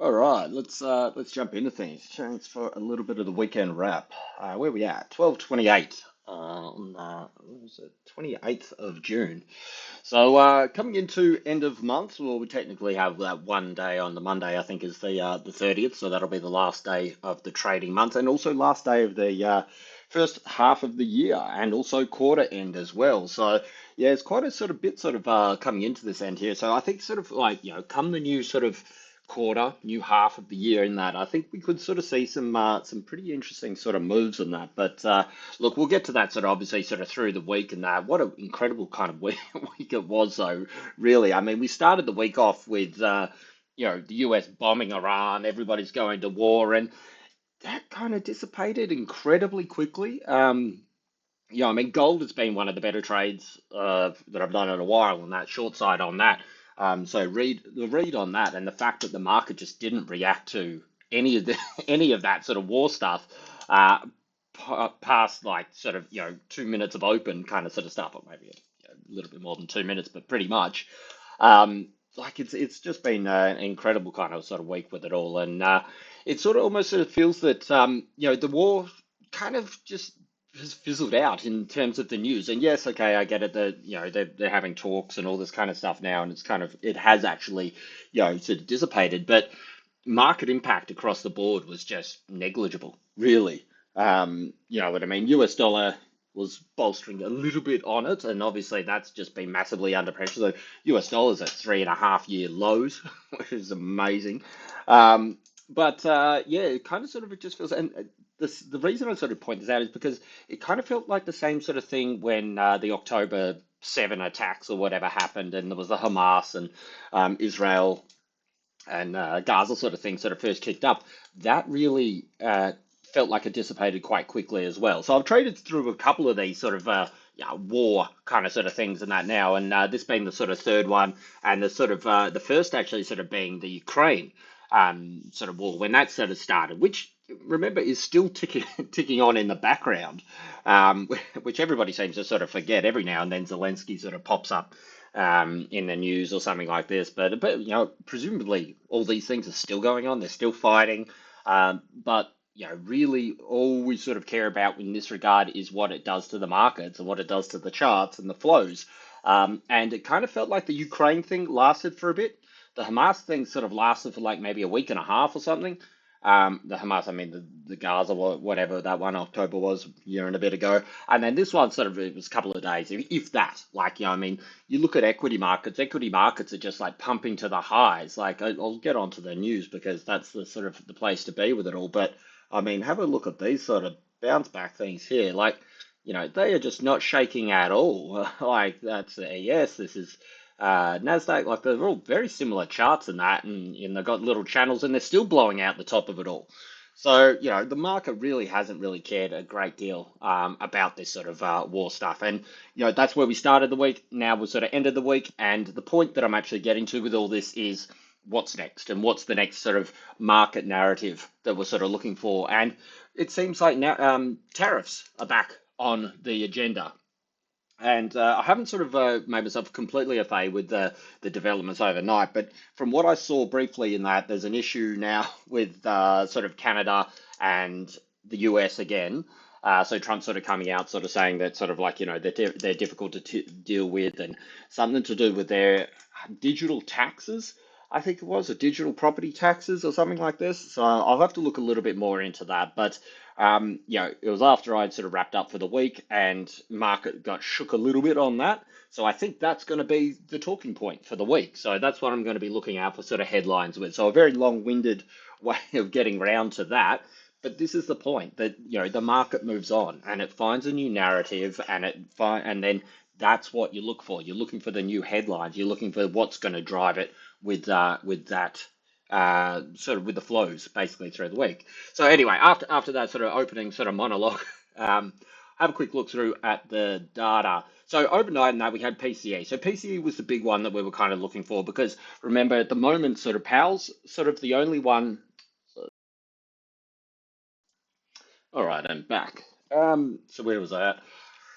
All right, let's jump into things. Thanks for a little bit of the weekend wrap. Where we at? 12:28 on what was it? 28th of June. So coming into end of month, well, we technically have that one day on the Monday. I think is the 30th, so that'll be the last day of the trading month, and also last day of the first half of the year, and also quarter end as well. So yeah, it's quite a sort of bit coming into this end here. So I think sort of like come the new sort of quarter, new half of the year in that, I think we could sort of see some pretty interesting sort of moves in that. But look, we'll get to that sort of obviously sort of through the week and that. What an incredible kind of week, week it was, though, really. I mean, we started the week off with, the US bombing Iran, everybody's going to war, and that kind of dissipated incredibly quickly. I mean, gold has been one of the better trades that I've done in a while, and that short side on that. So read on that, and the fact that the market just didn't react to any of the any of that sort of war stuff uh, past like sort of 2 minutes of open kind of sort of stuff, or maybe a little bit more than 2 minutes, but pretty much. Like it's just been an incredible kind of sort of week with it all, and it sort of almost sort of feels that the war kind of just has fizzled out in terms of the news. And yes, okay, I get it that they're having talks and all this kind of stuff now, and it has actually sort of dissipated, but market impact across the board was just negligible, really. You know what I mean? US dollar was bolstering a little bit on it, and obviously that's just been massively under pressure. The US dollar's at 3.5 year lows, which is amazing. But yeah, it kind of sort of it just feels, and the reason I sort of point this out is because it kind of felt like the same sort of thing when the October 7 attacks or whatever happened, and there was the Hamas and Israel and Gaza sort of thing sort of first kicked up. That really felt like it dissipated quite quickly as well. So I've traded through a couple of these sort of war kind of sort of things and that now, and this being the sort of third one, and the sort of the first actually sort of being the Ukraine sort of war when that sort of started, which remember is still ticking ticking on in the background, which everybody seems to sort of forget. Every now and then Zelensky sort of pops up in the news or something like this. But presumably all these things are still going on. They're still fighting. But really, all we sort of care about in this regard is what it does to the markets and what it does to the charts and the flows. And it kind of felt like the Ukraine thing lasted for a bit. The Hamas thing sort of lasted for like maybe a week and a half or something. The Hamas, I mean, the Gaza, whatever that one October was, a year and a bit ago. And then this one sort of, it was a couple of days, if that. Like, I mean, you look at equity markets are just like pumping to the highs. Like, I'll get onto the news because that's the sort of the place to be with it all. But I mean, have a look at these sort of bounce back things here. Like, they are just not shaking at all. Like, that's a yes, this is Nasdaq, like they're all very similar charts in that, and they've got little channels, and they're still blowing out the top of it all. So the market really hasn't really cared a great deal about this sort of war stuff, and that's where we started the week. Now we've sort of ended the week, and the point that I'm actually getting to with all this is what's next, and what's the next sort of market narrative that we're sort of looking for, and it seems like now tariffs are back on the agenda. And I haven't sort of made myself completely au fait with the developments overnight, but from what I saw briefly in that, there's an issue now with sort of Canada and the US again. So Trump sort of coming out, sort of saying that sort of like, they're difficult to t deal with, and something to do with their digital taxes. I think it was, or digital property taxes or something like this. So I'll have to look a little bit more into that. But it was after I'd sort of wrapped up for the week, and market got shook a little bit on that. So I think that's going to be the talking point for the week. So that's what I'm going to be looking out for sort of headlines with. So a very long-winded way of getting round to that. But this is the point that the market moves on and it finds a new narrative, and then that's what you look for. You're looking for the new headlines. You're looking for what's going to drive it with that sort of with the flows basically through the week. So anyway, after that sort of opening sort of monologue, have a quick look through at the data. So overnight in that we had PCE. So PCE was the big one that we were kind of looking for because remember at the moment sort of Powell's sort of the only one. All right, I'm back. So where was I at?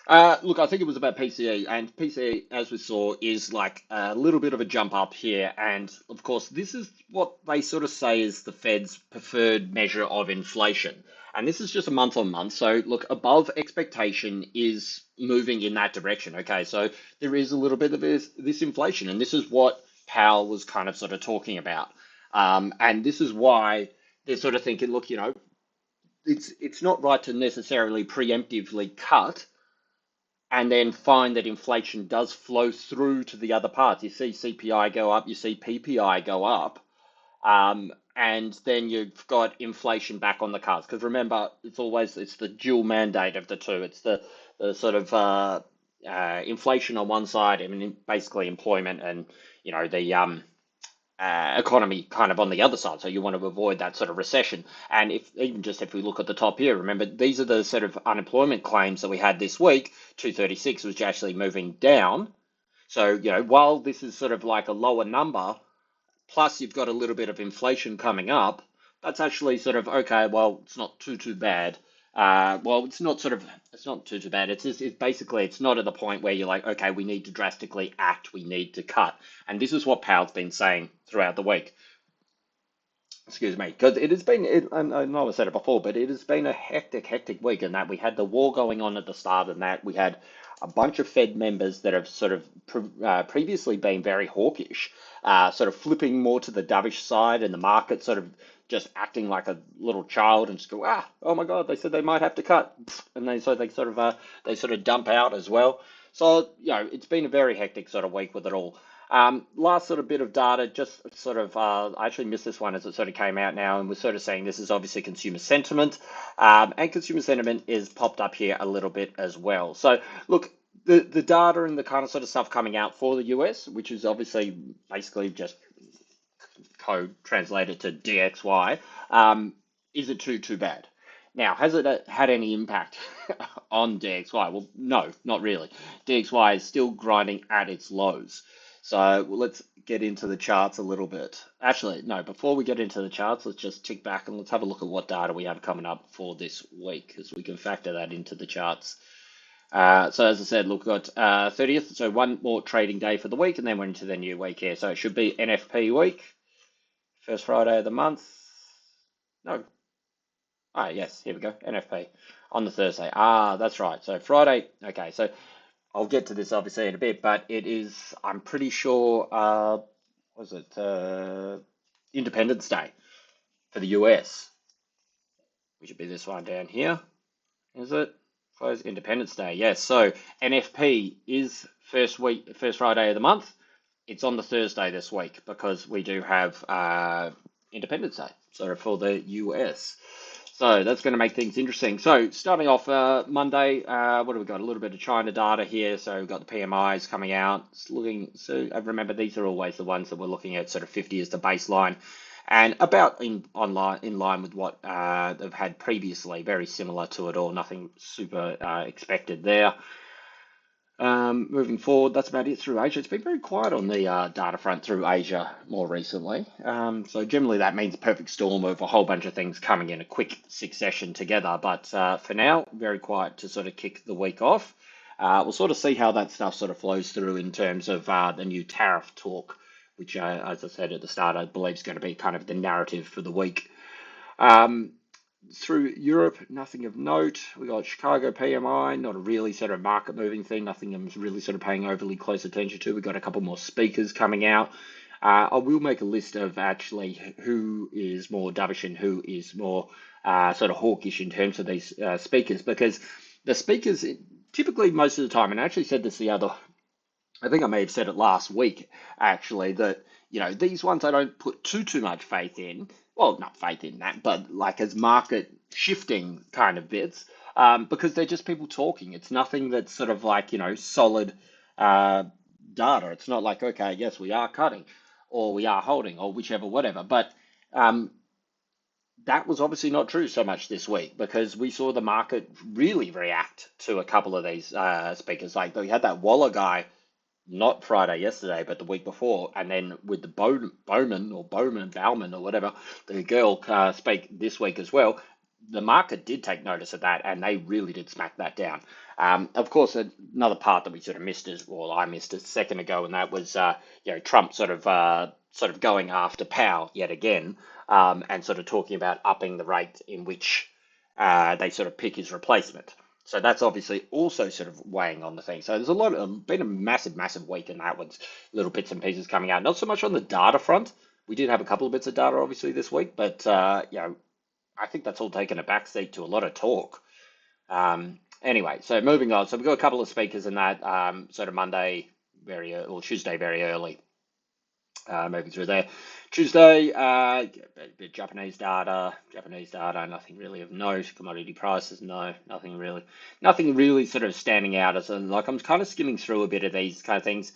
Look, I think it was about PCE, and PCE, as we saw, is like a little bit of a jump up here. And of course, this is what they sort of say is the Fed's preferred measure of inflation. And this is just a month on month. So, look, above expectation is moving in that direction. Okay, so there is a little bit of this inflation, and this is what Powell was kind of sort of talking about. And this is why they're sort of thinking, look, it's not right to necessarily preemptively cut and then find that inflation does flow through to the other parts. You see CPI go up, you see PPI go up, and then you've got inflation back on the cards. Because remember, it's the dual mandate of the two. It's the sort of inflation on one side, I mean, basically employment and the economy kind of on the other side. So you want to avoid that sort of recession. And if we look at the top here, remember these are the sort of unemployment claims that we had this week. 236 was actually moving down. So while this is sort of like a lower number, plus you've got a little bit of inflation coming up, that's actually sort of okay. Well, it's not too bad. Well, it's not too bad. It's basically it's not at the point where you're like, okay, we need to drastically act, we need to cut, and this is what Powell's been saying throughout the week. Excuse me, because it has been, I know I said it before, but it has been a hectic week in that we had the war going on at the start, and that we had a bunch of Fed members that have sort of previously been very hawkish, sort of flipping more to the dovish side, and the market sort of just acting like a little child and just go, oh my God, they said they might have to cut, and they sort of dump out as well. So it's been a very hectic sort of week with it all. Last sort of bit of data, just sort of, I actually missed this one as it sort of came out now, and we're sort of saying this is obviously consumer sentiment, and consumer sentiment is popped up here a little bit as well. So, look, the data and the kind of sort of stuff coming out for the US, which is obviously basically just code translated to DXY, is it too bad? Now, has it had any impact on DXY? Well, no, not really. DXY is still grinding at its lows. So let's get into the charts a little bit. Actually, no, before we get into the charts, let's just tick back and let's have a look at what data we have coming up for this week, because we can factor that into the charts. So as I said, look, we've got 30th, so one more trading day for the week, and then we're into the new week here. So it should be NFP week, first Friday of the month. No. Yes, here we go, NFP on the Thursday. That's right. So Friday, okay, so I'll get to this obviously in a bit, but it is, I'm pretty sure, was it Independence Day for the US, which would be this one down here, is it? Close Independence Day, yes. So NFP is first Friday of the month. It's on the Thursday this week because we do have Independence Day, so for the US. So that's going to make things interesting. So starting off Monday, what do we got? A little bit of China data here. So we've got the PMIs coming out. It's looking. So remember, these are always the ones that we're looking at. Sort of 50 as the baseline, and about in line with what they've had previously. Very similar to it all. Nothing super expected there. Moving forward, that's about it through Asia. It's been very quiet on the data front through Asia more recently. So generally that means a perfect storm of a whole bunch of things coming in a quick succession together. But for now, very quiet to sort of kick the week off. We'll sort of see how that stuff sort of flows through in terms of the new tariff talk, which, as I said at the start, I believe is going to be kind of the narrative for the week. Through Europe, nothing of note. We got Chicago PMI, not a really sort of market moving thing, nothing I'm really sort of paying overly close attention to. We've got a couple more speakers coming out. I will make a list of actually who is more dovish and who is more sort of hawkish in terms of these speakers, because the speakers typically most of the time, and I actually said this I think I may have said it last week actually, that these ones I don't put too much faith in. Well, not faith in that, but like as market shifting kind of bits, because they're just people talking. It's nothing that's sort of like solid uh, data. It's not like, okay, yes, we are cutting, or we are holding, or whichever, whatever. But um, that was obviously not true so much this week, because we saw the market really react to a couple of these speakers. Like we had that Waller guy, not Friday yesterday, but the week before, and then with the Bowman or Bowman or whatever, the girl speak this week as well. the market did take notice of that, and they really did smack that down. Of course, another part that we sort of missed is, well, I missed a second ago, and that was Trump sort of going after Powell yet again, and sort of talking about upping the rate in which they sort of pick his replacement. So that's obviously also sort of weighing on the thing. So there's a lot of been a massive, massive week in that with little bits and pieces coming out. Not so much on the data front. We did have a couple of bits of data obviously this week, but I think that's all taken a backseat to a lot of talk. Anyway, so moving on. So we've got a couple of speakers in that sort of Monday or Tuesday very early. Moving through there. Tuesday, Japanese data, nothing really of note. Commodity prices, no, nothing really sort of standing out as like I'm kind of skimming through a bit of these kind of things,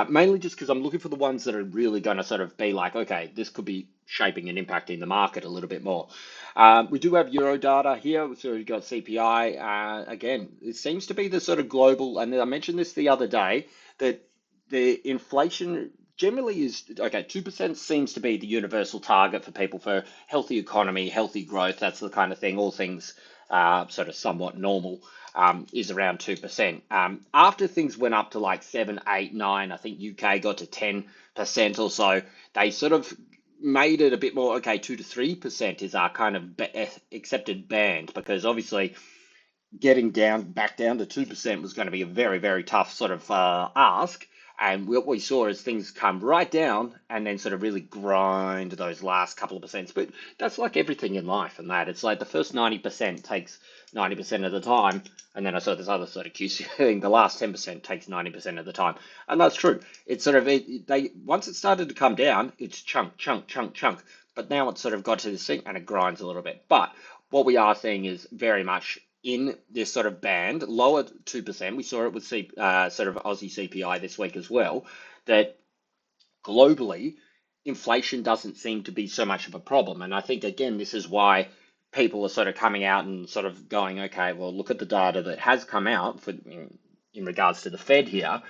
mainly just because I'm looking for the ones that are really going to sort of be like, okay, this could be shaping and impacting the market a little bit more. We do have Euro data here, so we've got CPI. Again, it seems to be the sort of global, and I mentioned this the other day, that the inflation generally is okay. 2% seems to be the universal target for people for healthy economy, healthy growth. That's the kind of thing. All things sort of somewhat normal is around 2%. After things went up to like 7, 8, 9, I think UK got to 10% or so. They sort of made it a bit more okay. 2 to 3% is our kind of accepted band, because obviously getting back down to 2% was going to be a very, very tough sort of ask. And what we saw is things come right down and then sort of really grind those last couple of percents. But that's like everything in life, and that it's like the first 90% takes 90% of the time. And then I saw this other sort of QC thing, the last 10% takes 90% of the time. And that's true. It's sort of, once it started to come down, it's chunk, chunk, chunk, chunk. But now it's sort of got to this thing and it grinds a little bit. But what we are seeing is very much in this sort of band, lower 2%. We saw it with sort of Aussie CPI this week as well, that globally, inflation doesn't seem to be so much of a problem. And I think, again, this is why people are sort of coming out and sort of going, okay, well, look at the data that has come out in regards to the Fed here.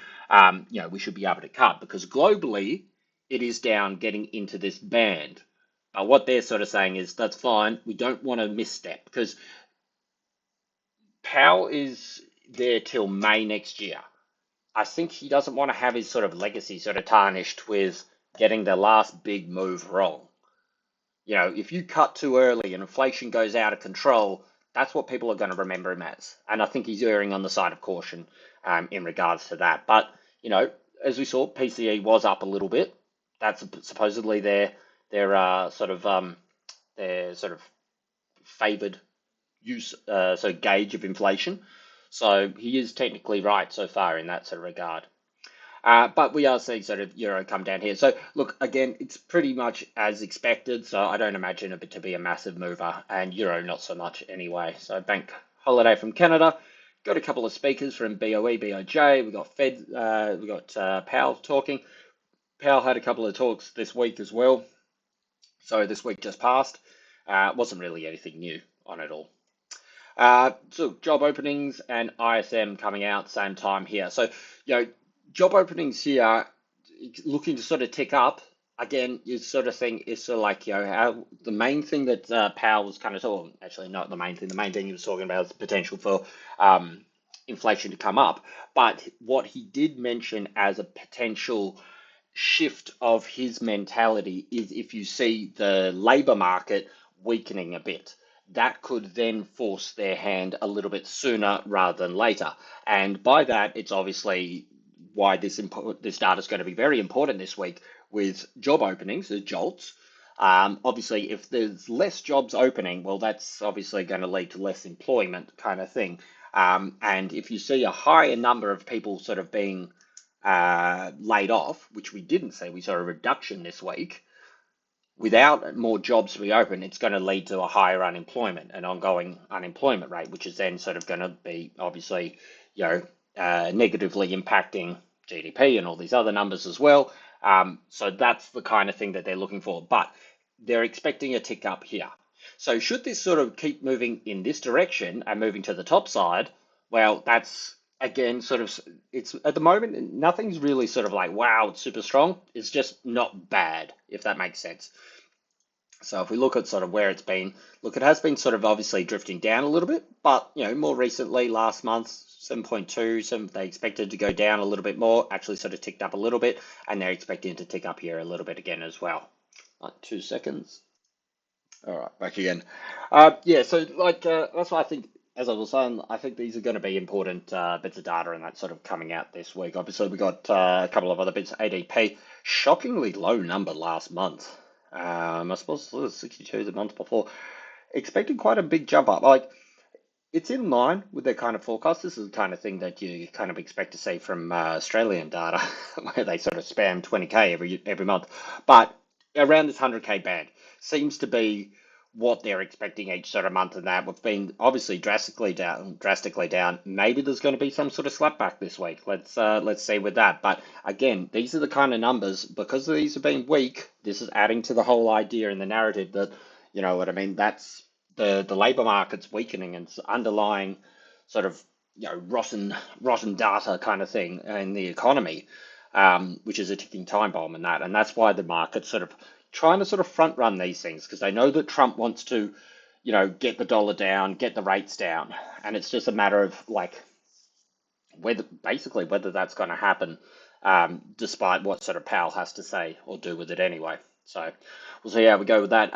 We should be able to cut, because globally, it is down getting into this band. But what they're sort of saying is that's fine. We don't want to misstep, because Powell is there till May next year. I think he doesn't want to have his sort of legacy sort of tarnished with getting the last big move wrong. If you cut too early and inflation goes out of control, that's what people are going to remember him as. And I think he's erring on the side of caution in regards to that. But, as we saw, PCE was up a little bit. That's supposedly their sort of favored use gauge of inflation. So he is technically right so far in that sort of regard. But we are seeing sort of euro come down here. So look, again, it's pretty much as expected. So I don't imagine it to be a massive mover, and euro not so much anyway. So bank holiday from Canada. Got a couple of speakers from BOE, BOJ. We got Fed. We got Powell talking. Powell had a couple of talks this week as well. So this week just passed. Wasn't really anything new on it all. So job openings and ISM coming out same time here. So, job openings here looking to sort of tick up again. You sort of thing is sort of like, how the main thing that Powell was kind of talking, actually not the main thing. The main thing he was talking about is the potential for inflation to come up. But what he did mention as a potential shift of his mentality is if you see the labor market weakening a bit, that could then force their hand a little bit sooner rather than later. And by that, it's obviously why this data is going to be very important this week with job openings, the JOLTS. Obviously, if there's less jobs opening, well, that's obviously going to lead to less employment kind of thing. And if you see a higher number of people sort of being laid off, which we didn't see, we saw a reduction this week. Without more jobs reopen, it's going to lead to a higher unemployment, an ongoing unemployment rate, which is then sort of going to be obviously, negatively impacting GDP and all these other numbers as well. So that's the kind of thing that they're looking for. But they're expecting a tick up here. So should this sort of keep moving in this direction and moving to the top side, well, that's again sort of, it's at the moment, nothing's really sort of like, wow, it's super strong. It's just not bad, if that makes sense. So if we look at sort of where it's been, look, it has been sort of obviously drifting down a little bit, but more recently, last month, 7.2, they expected to go down a little bit more, actually sort of ticked up a little bit, and they're expecting to tick up here a little bit again as well. 2 seconds. All right, back again. Yeah, so like that's why I think, as I was saying, I think these are going to be important bits of data and that sort of coming out this week. Obviously, we got a couple of other bits. ADP, shockingly low number last month. I suppose it was 62 the month before. Expecting quite a big jump up. Like it's in line with their kind of forecast. This is the kind of thing that you kind of expect to see from Australian data, where they sort of spam 20K every month. But around this 100K band seems to be what they're expecting each sort of month, and that we've been obviously drastically down, drastically down. Maybe there's going to be some sort of slapback this week. Let's see with that. But again, these are the kind of numbers, because these have been weak. This is adding to the whole idea and the narrative that, you know what I mean. That's the labor market's weakening and underlying sort of rotten data kind of thing in the economy, which is a ticking time bomb, and that's why the market's sort of trying to sort of front run these things, because they know that Trump wants to, get the dollar down, get the rates down, and it's just a matter of like whether that's going to happen, despite what sort of Powell has to say or do with it anyway. So we'll see how we go with that.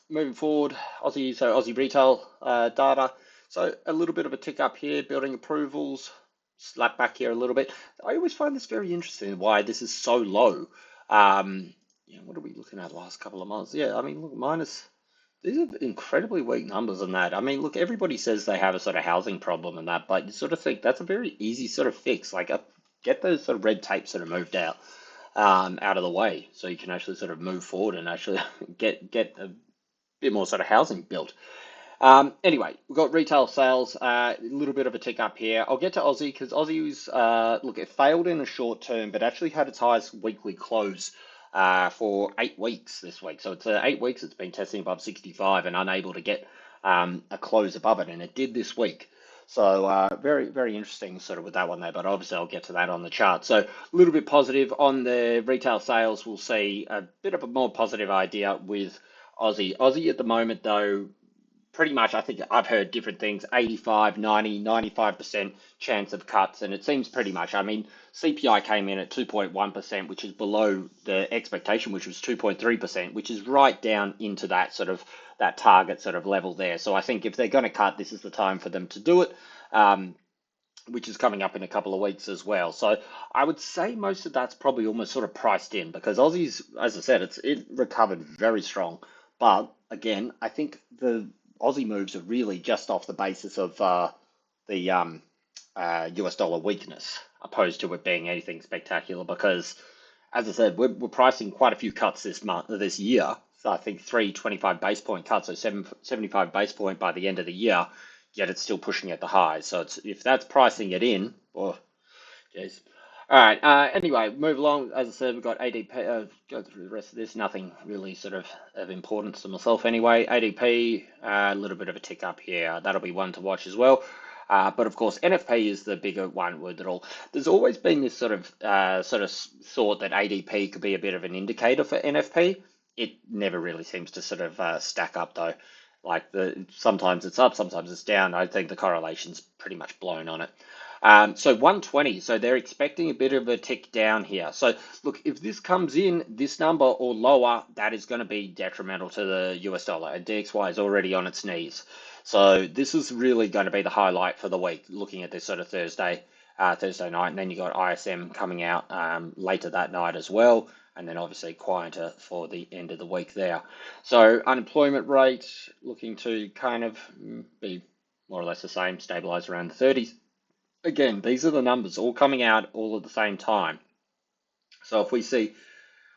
Moving forward, Aussie retail data. So a little bit of a tick up here, building approvals, slap back here a little bit. I always find this very interesting, why this is so low. What are we looking at the last couple of months? Yeah, I mean, look, these are incredibly weak numbers on that. I mean, look, everybody says they have a sort of housing problem and that, but you sort of think that's a very easy sort of fix. Like, get those sort of red tape sort of moved out of the way, so you can actually sort of move forward and actually get a bit more sort of housing built. Anyway, we've got retail sales, a little bit of a tick up here. I'll get to Aussie because Aussie was, look, it failed in the short term, but actually had its highest weekly close for 8 weeks this week. So it's 8 weeks it's been testing above 65 and unable to get a close above it, and it did this week. So very, very interesting sort of with that one there, but obviously I'll get to that on the chart. So a little bit positive on the retail sales. We'll see a bit of a more positive idea with Aussie. Aussie at the moment, though, pretty much, I think I've heard different things, 85, 90, 95% chance of cuts. And it seems pretty much, I mean, CPI came in at 2.1%, which is below the expectation, which was 2.3%, which is right down into that sort of that target sort of level there. So I think if they're going to cut, this is the time for them to do it. Which is coming up in a couple of weeks as well. So I would say most of that's probably almost sort of priced in, because Aussie's, as I said, it recovered very strong. But again, I think the Aussie moves are really just off the basis of the US dollar weakness, opposed to it being anything spectacular. Because, as I said, we're pricing quite a few cuts this year. So I think 325 base point cuts, so 75 base point by the end of the year, yet it's still pushing at the highs. So if that's pricing it in, oh, jeez. All right. Anyway, move along. As I said, we've got ADP. Go through the rest of this. Nothing really sort of importance to myself anyway. ADP, a little bit of a tick up here. That'll be one to watch as well. But of course, NFP is the bigger one with it all. There's always been this sort of thought that ADP could be a bit of an indicator for NFP. It never really seems to sort of stack up though. Like sometimes it's up, sometimes it's down. I think the correlation's pretty much blown on it. So 120, so they're expecting a bit of a tick down here. So look, if this comes in, this number or lower, that is going to be detrimental to the US dollar. And DXY is already on its knees. So this is really going to be the highlight for the week, looking at this sort of Thursday night. And then you got ISM coming out later that night as well. And then obviously quieter for the end of the week there. So unemployment rate looking to kind of be more or less the same, stabilize around the 30s. Again, these are the numbers all coming out all at the same time. So if we see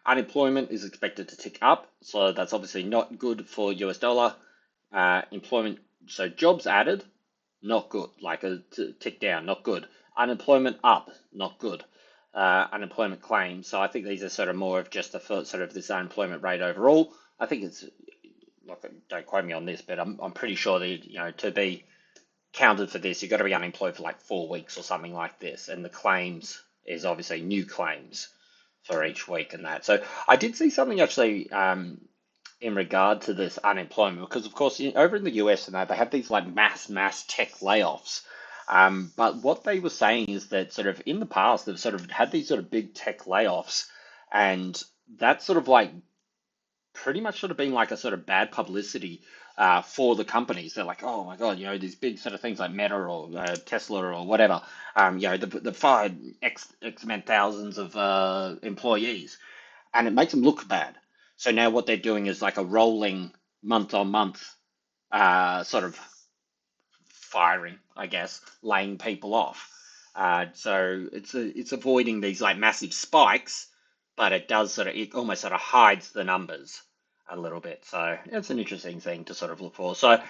unemployment is expected to tick up, so that's obviously not good for US dollar. Employment, so jobs added, not good, like a tick down, not good. Unemployment up, not good. Unemployment claims, so I think these are sort of more of just the sort of this unemployment rate overall. I think it's, don't quote me on this, but I'm pretty sure that, to be counted for this, you've got to be unemployed for like 4 weeks or something like this. And the claims is obviously new claims for each week and that. So I did see something actually in regard to this unemployment, because of course over in the US and that they have these like mass tech layoffs. But what they were saying is that sort of in the past they've sort of had these sort of big tech layoffs, and that's sort of like pretty much sort of been like a sort of bad publicity for the companies. They're like, oh my God, these big sort of things like Meta or Tesla or whatever, the fired X amount thousands of employees, and it makes them look bad. So now what they're doing is like a rolling month on month sort of firing, I guess, laying people off. So it's avoiding these like massive spikes, but it does it almost sort of hides the numbers a little bit. So it's an interesting thing to sort of look for. So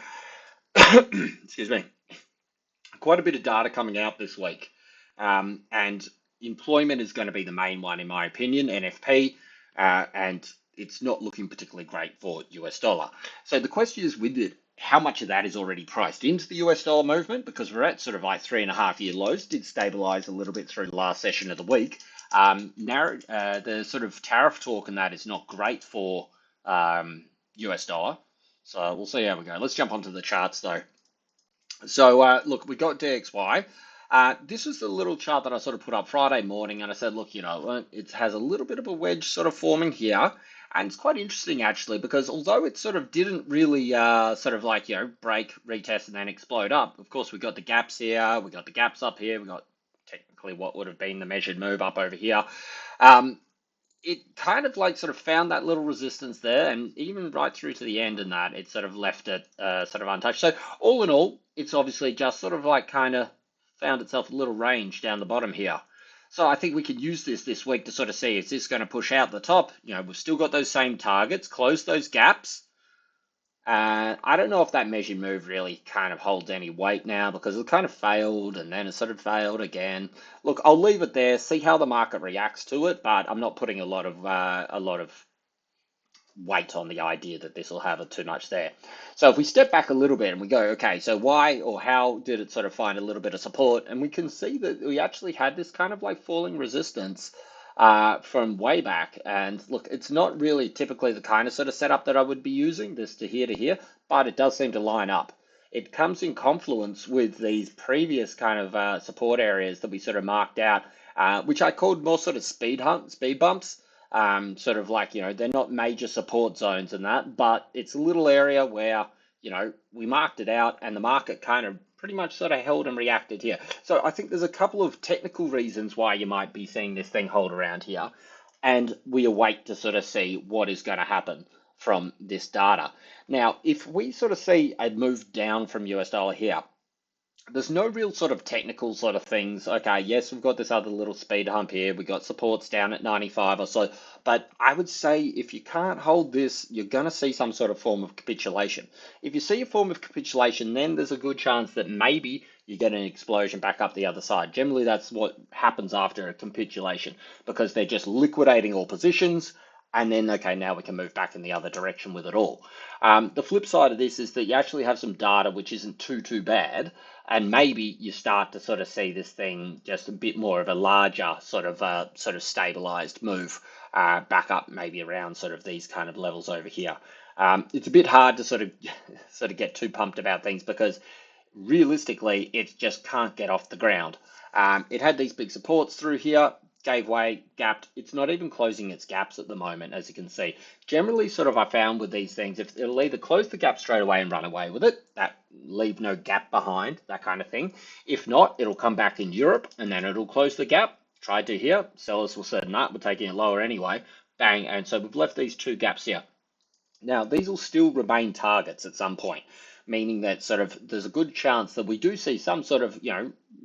excuse me, quite a bit of data coming out this week, and employment is going to be the main one in my opinion, NFP, and it's not looking particularly great for US dollar. So the question is with it, how much of that is already priced into the US dollar movement? Because we're at sort of like 3.5 year lows, did stabilize a little bit through the last session of the week. The sort of tariff talk and that is not great for US dollar. So we'll see how we go. Let's jump onto the charts though. So look, we got DXY. This was the little chart that I sort of put up Friday morning, and I said, look, it has a little bit of a wedge sort of forming here, and it's quite interesting actually because although it sort of didn't really sort of like break, retest, and then explode up. Of course, we got the gaps here, we got the gaps up here, we got technically what would have been the measured move up over here. Um, it kind of like sort of found that little resistance there, and even right through to the end, and that it sort of left it sort of untouched. So all in all, it's obviously just sort of like kind of found itself a little range down the bottom here. So I think we could use this week to sort of see, is this going to push out the top? We've still got those same targets, close those gaps. I don't know if that measured move really kind of holds any weight now because it kind of failed and then it sort of failed again. Look, I'll leave it there, see how the market reacts to it, but I'm not putting a lot of weight on the idea that this will have it too much there. So if we step back a little bit and we go, okay, so why or how did it sort of find a little bit of support? And we can see that we actually had this kind of like falling resistance from way back. And look, it's not really typically the kind of sort of setup that I would be using, this to here, but it does seem to line up. It comes in confluence with these previous kind of support areas that we sort of marked out, which I called more sort of speed bumps. Sort of like, they're not major support zones and that, but it's a little area where, we marked it out and the market kind of pretty much sort of held and reacted here. So I think there's a couple of technical reasons why you might be seeing this thing hold around here. And we await to sort of see what is going to happen from this data. Now, if we sort of see a move down from US dollar here, there's no real sort of technical sort of things. Okay, yes, we've got this other little speed hump here. We got supports down at 95 or so. But I would say if you can't hold this, you're going to see some sort of form of capitulation. If you see a form of capitulation, then there's a good chance that maybe you get an explosion back up the other side. Generally, that's what happens after a capitulation because they're just liquidating all positions. And then, okay, now we can move back in the other direction with it all. The flip side of this is that you actually have some data which isn't too bad, and maybe you start to sort of see this thing just a bit more of a larger sort of stabilized move back up, maybe around sort of these kind of levels over here. It's a bit hard to sort of get too pumped about things because realistically, it just can't get off the ground. It had these big supports through here, gave way, gapped. It's not even closing its gaps at the moment, as you can see. Generally, sort of I found with these things, if it'll either close the gap straight away and run away with it, that leave no gap behind, that kind of thing. If not, it'll come back in Europe and then it'll close the gap. Tried to here, sellers will say, nah, we're taking it lower anyway. Bang, and so we've left these two gaps here. Now, these will still remain targets at some point, meaning that sort of there's a good chance that we do see some sort of,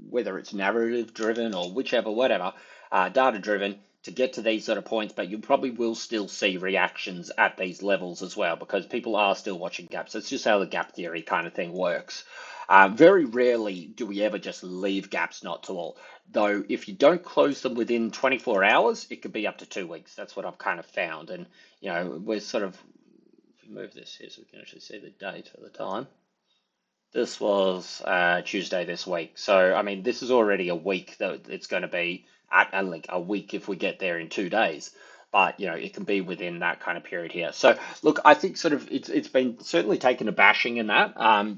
whether it's narrative driven or whichever, whatever, data driven to get to these sort of points, but you probably will still see reactions at these levels as well because people are still watching gaps. It's just how the gap theory kind of thing works. Very rarely do we ever just leave gaps not to all. Though if you don't close them within 24 hours, it could be up to 2 weeks. That's what I've kind of found. And, we're sort of, move this here so we can actually see the date at the time. This was Tuesday this week. So, I mean, this is already a week that it's going to be at like a week if we get there in 2 days. but it can be within that kind of period here. So look, I think sort of it's been certainly taken a bashing in that.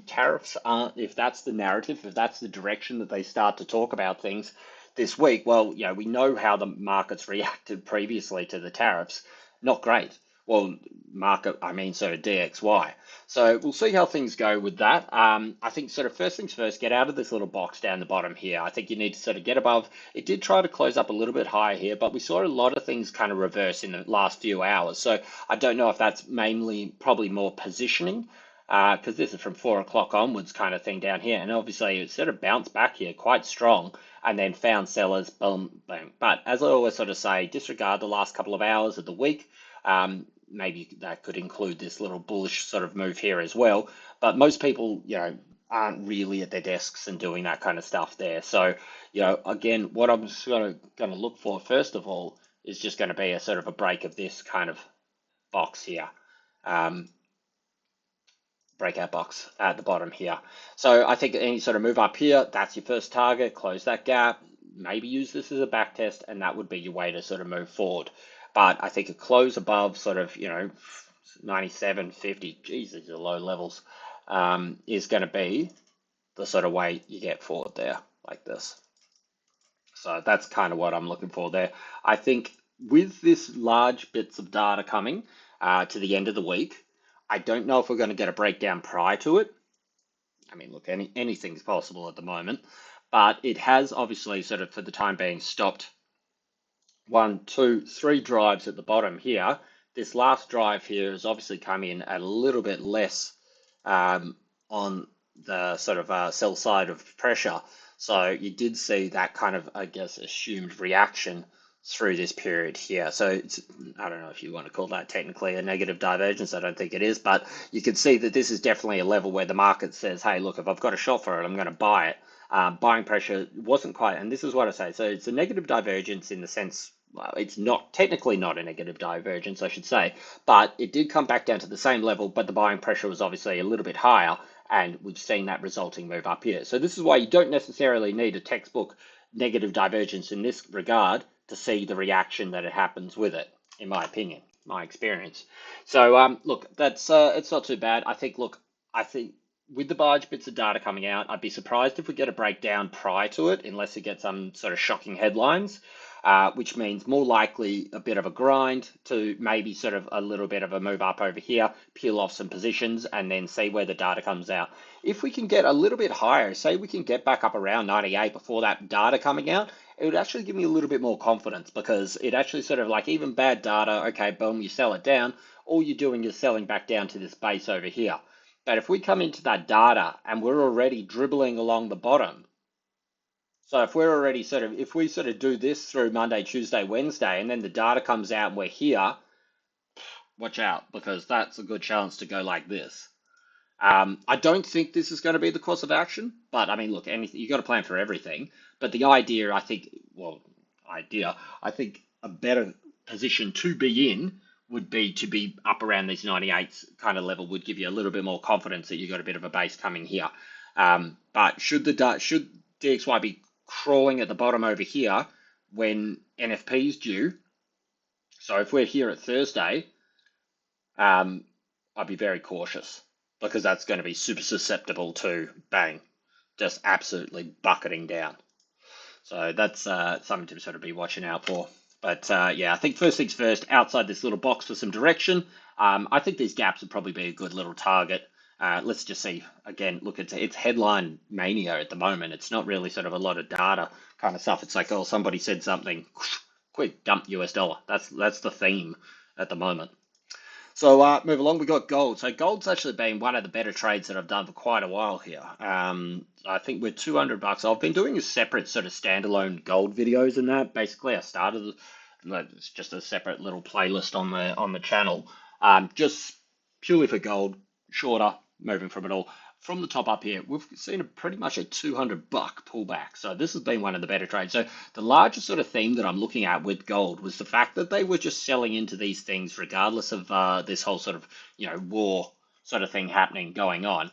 Tariffs aren't, if that's the narrative, if that's the direction that they start to talk about things this week, well, we know how the markets reacted previously to the tariffs. Not great. Well, market, I mean, sort of DXY. So we'll see how things go with that. I think sort of first things first, get out of this little box down the bottom here. I think you need to sort of get above. It did try to close up a little bit higher here, but we saw a lot of things kind of reverse in the last few hours. So I don't know if that's mainly probably more positioning, because this is from 4 o'clock onwards kind of thing down here. And obviously it sort of bounced back here quite strong and then found sellers, boom, boom. But as I always sort of say, disregard the last couple of hours of the week. Maybe that could include this little bullish sort of move here as well. But most people, aren't really at their desks and doing that kind of stuff there. So, again, what I'm sort of going to look for first of all is just going to be a sort of a break of this kind of box here. Breakout box at the bottom here. So I think any sort of move up here, that's your first target, close that gap, maybe use this as a back test, and that would be your way to sort of move forward. But I think a close above sort of, 97.50, geez, these are low levels, is going to be the sort of way you get forward there, like this. So that's kind of what I'm looking for there. I think with this large bits of data coming to the end of the week, I don't know if we're going to get a breakdown prior to it. I mean, look, anything's possible at the moment, but it has obviously sort of for the time being stopped 1, 2, 3 drives at the bottom here. This last drive here has obviously come in at a little bit less on the sort of sell side of pressure. So you did see that kind of, I guess, assumed reaction through this period here. So it's, I don't know if you want to call that technically a negative divergence. I don't think it is, but you can see that this is definitely a level where the market says, hey, look, if I've got a shot for it, I'm going to buy it. Buying pressure wasn't quite, and this is what I say. So it's a negative divergence in the sense, well, it's not technically not a negative divergence, I should say, but it did come back down to the same level, but the buying pressure was obviously a little bit higher, and we've seen that resulting move up here. So this is why you don't necessarily need a textbook negative divergence in this regard to see the reaction that it happens with it, in my opinion, my experience. So look, that's it's not too bad. I think with the large bits of data coming out, I'd be surprised if we get a breakdown prior to it, unless we get some sort of shocking headlines, which means more likely a bit of a grind to maybe sort of a little bit of a move up over here, peel off some positions, and then see where the data comes out. If we can get a little bit higher, say we can get back up around 98 before that data coming out, it would actually give me a little bit more confidence, because it actually sort of like even bad data, okay, boom, you sell it down, all you're doing is selling back down to this base over here. But if we come into that data and we're already dribbling along the bottom, so if we're already if we sort of do this through Monday, Tuesday, Wednesday, and then the data comes out and we're here, watch out, because that's a good chance to go like this. I don't think this is going to be the course of action, but I mean, look, anything, you got to plan for everything. But the idea, I think a better position to be in would be to be up around these 98s kind of level, would give you a little bit more confidence that you've got a bit of a base coming here. But should DXY be crawling at the bottom over here when NFP is due? So if we're here at Thursday, I'd be very cautious, because that's going to be super susceptible to bang, just absolutely bucketing down. So that's something to sort of be watching out for. But yeah, I think first things first, outside this little box for some direction, I think these gaps would probably be a good little target. Let's just see, again, look, it's headline mania at the moment. It's not really sort of a lot of data kind of stuff. It's like, oh, somebody said something, quick, dump US dollar. That's the theme at the moment. So move along, we got gold. So gold's actually been one of the better trades that I've done for quite a while here. I think we're $200. I've been doing a separate sort of standalone gold videos and that. Basically, I started it's just a separate little playlist on the channel, just purely for gold, shorter, moving from it all. From the top up here, we've seen pretty much a $200 pullback. So this has been one of the better trades. So the largest sort of theme that I'm looking at with gold was the fact that they were just selling into these things regardless of this whole sort of, war sort of thing going on.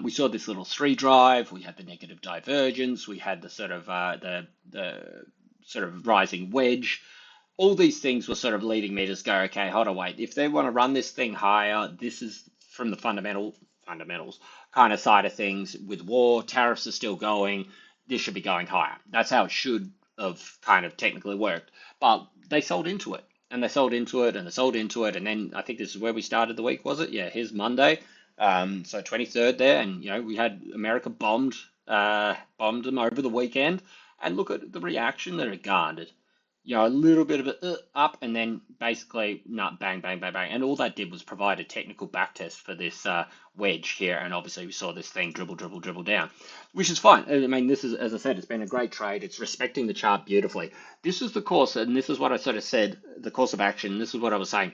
We saw this little 3 drive. We had the negative divergence. We had the sort of the sort of rising wedge. all these things were sort of leading me to just go, okay, hold on, wait. If they want to run this thing higher, this is from the fundamentals kind of side of things. With war, tariffs are still going. This should be going higher. That's how it should have kind of technically worked. But they sold into it, and they sold into it, and they sold into it, and then I think this is where we started the week, was it? Yeah, here's Monday, so 23rd there, and we had America bombed them over the weekend, and look at the reaction that it garnered. A little bit of it up, and then basically, not bang, bang, bang, bang. And all that did was provide a technical backtest for this wedge here. And obviously, we saw this thing dribble, dribble, dribble down, which is fine. I mean, this is, as I said, it's been a great trade. It's respecting the chart beautifully. This is the course, and this is what I sort of said, the course of action. This is what I was saying.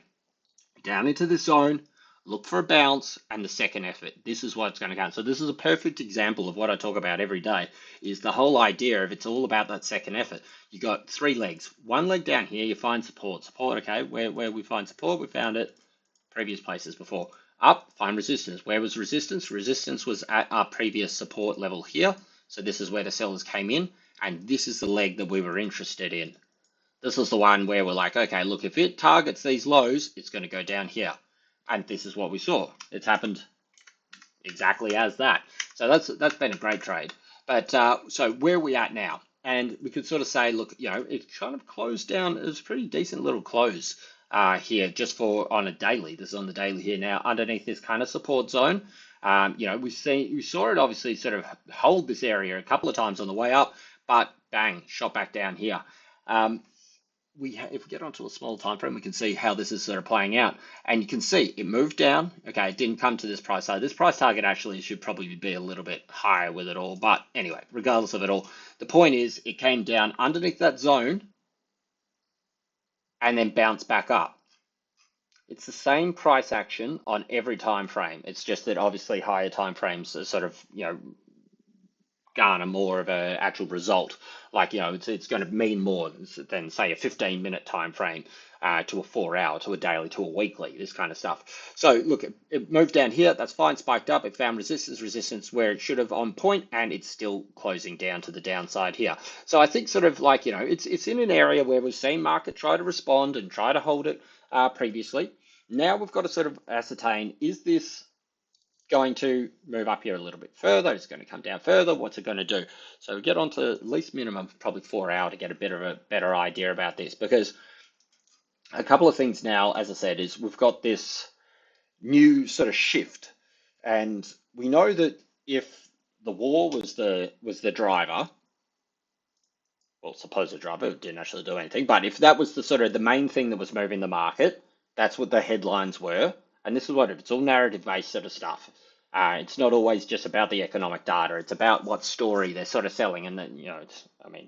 Down into this zone, look for a bounce, and the second effort. This is what's going to come. So this is a perfect example of what I talk about every day, is the whole idea of it's all about that second effort. You got three legs. One leg down here, you find support. Support, okay, where we find support, we found it previous places before. Up, find resistance. Where was resistance? Resistance was at our previous support level here. So this is where the sellers came in, and this is the leg that we were interested in. This is the one where we're like, okay, look, if it targets these lows, it's going to go down here. And this is what we saw. It's happened exactly as that. So that's been a great trade. But so where are we at now? And we could sort of say, look, it kind of closed down. It was a pretty decent little close here just on a daily. This is on the daily here now underneath this kind of support zone. We saw it obviously sort of hold this area a couple of times on the way up, but bang, shot back down here. If we get onto a small time frame, we can see how this is sort of playing out, and you can see it moved down. Okay, it didn't come to this price target. This price target actually should probably be a little bit higher with it all, but anyway, regardless of it all, the point is it came down underneath that zone and then bounced back up. It's the same price action on every time frame. It's just that obviously higher time frames are sort of garner more of an actual result. Like, it's going to mean more than say a 15-minute time frame to a 4-hour, to a daily, to a weekly, this kind of stuff. So look, it moved down here. That's fine. Spiked up. It found resistance where it should have on point, and it's still closing down to the downside here. So I think sort of like, it's in an area where we've seen market try to respond and try to hold it previously. Now we've got to sort of ascertain, is this going to move up here a little bit further? It's going to come down further. What's it going to do? So we get on to at least minimum probably 4 hour to get a bit of a better idea about this, because a couple of things now, as I said, is we've got this new sort of shift, and we know that if the war was the driver, well, supposed driver, it didn't actually do anything, but if that was the sort of the main thing that was moving the market, that's what the headlines were. And this is what it's all narrative-based sort of stuff. It's not always just about the economic data. It's about what story they're sort of selling. And then,